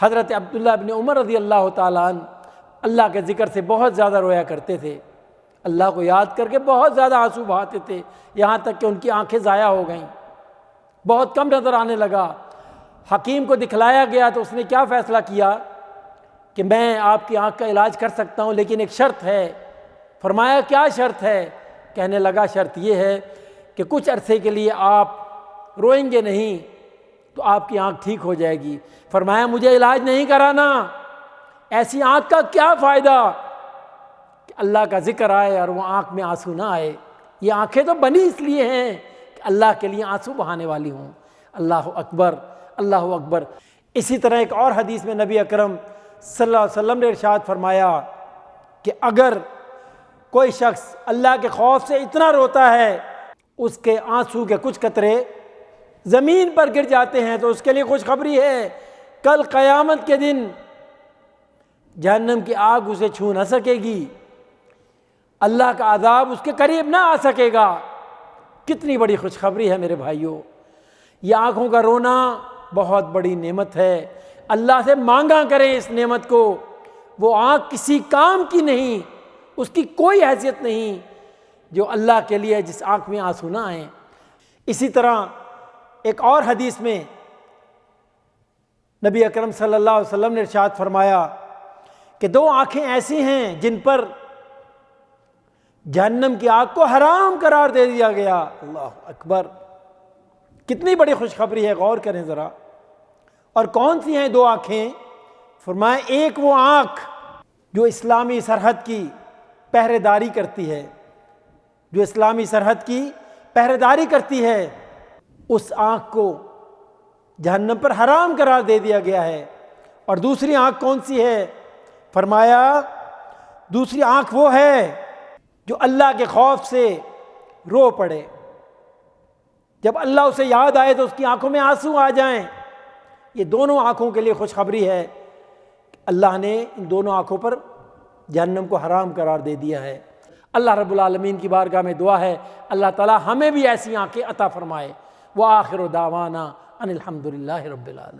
حضرت عبداللہ ابن عمر رضی اللہ تعالیٰ عنہ اللہ کے ذکر سے بہت زیادہ رویا کرتے تھے، اللہ کو یاد کر کے بہت زیادہ آنسو بہاتے تھے، یہاں تک کہ ان کی آنکھیں ضائع ہو گئیں، بہت کم نظر آنے لگا۔ حکیم کو دکھلایا گیا تو اس نے کیا فیصلہ کیا کہ میں آپ کی آنکھ کا علاج کر سکتا ہوں، لیکن ایک شرط ہے۔ فرمایا کیا شرط ہے؟ کہنے لگا شرط یہ ہے کہ کچھ عرصے کے لیے آپ روئیں گے نہیں تو آپ کی آنکھ ٹھیک ہو جائے گی۔ فرمایا مجھے علاج نہیں کرانا، ایسی آنکھ کا کیا فائدہ کہ اللہ کا ذکر آئے اور وہ آنکھ میں آنسو نہ آئے۔ یہ آنکھیں تو بنی اس لیے ہیں کہ اللہ کے لیے آنسو بہانے والی ہوں۔ اللہ اکبر، اللہ اکبر۔ اسی طرح ایک اور حدیث میں نبی اکرم صلی اللہ علیہ وسلم نے ارشاد فرمایا کہ اگر کوئی شخص اللہ کے خوف سے اتنا روتا ہے اس کے آنسو کے کچھ قطرے زمین پر گر جاتے ہیں تو اس کے لیے خوشخبری ہے، کل قیامت کے دن جہنم کی آگ اسے چھو نہ سکے گی، اللہ کا عذاب اس کے قریب نہ آ سکے گا۔ کتنی بڑی خوشخبری ہے میرے بھائیوں۔ یہ آنکھوں کا رونا بہت بڑی نعمت ہے، اللہ سے مانگا کریں اس نعمت کو۔ وہ آنکھ کسی کام کی نہیں، اس کی کوئی حیثیت نہیں جو اللہ کے لیے جس آنکھ میں آنسو نہ آئیں۔ اسی طرح ایک اور حدیث میں نبی اکرم صلی اللہ علیہ وسلم نے ارشاد فرمایا کہ دو آنکھیں ایسی ہیں جن پر جہنم کی آگ کو حرام قرار دے دیا گیا۔ اللہ اکبر، کتنی بڑی خوشخبری ہے، غور کریں ذرا۔ اور کون سی ہیں دو آنکھیں؟ فرمایا ایک وہ آنکھ جو اسلامی سرحد کی پہرے داری کرتی ہے، جو اسلامی سرحد کی پہرے داری کرتی ہے، اس آنکھ کو جہنم پر حرام قرار دے دیا گیا ہے۔ اور دوسری آنکھ کون سی ہے؟ فرمایا دوسری آنکھ وہ ہے جو اللہ کے خوف سے رو پڑے، جب اللہ اسے یاد آئے تو اس کی آنکھوں میں آنسو آ جائیں۔ یہ دونوں آنکھوں کے لیے خوشخبری ہے، اللہ نے ان دونوں آنکھوں پر جہنم کو حرام قرار دے دیا ہے۔ اللہ رب العالمین کی بارگاہ میں دعا ہے اللہ تعالی ہمیں بھی ایسی آنکھیں عطا فرمائے۔ وآخر دعوانا ان الحمد للہ رب العالمین۔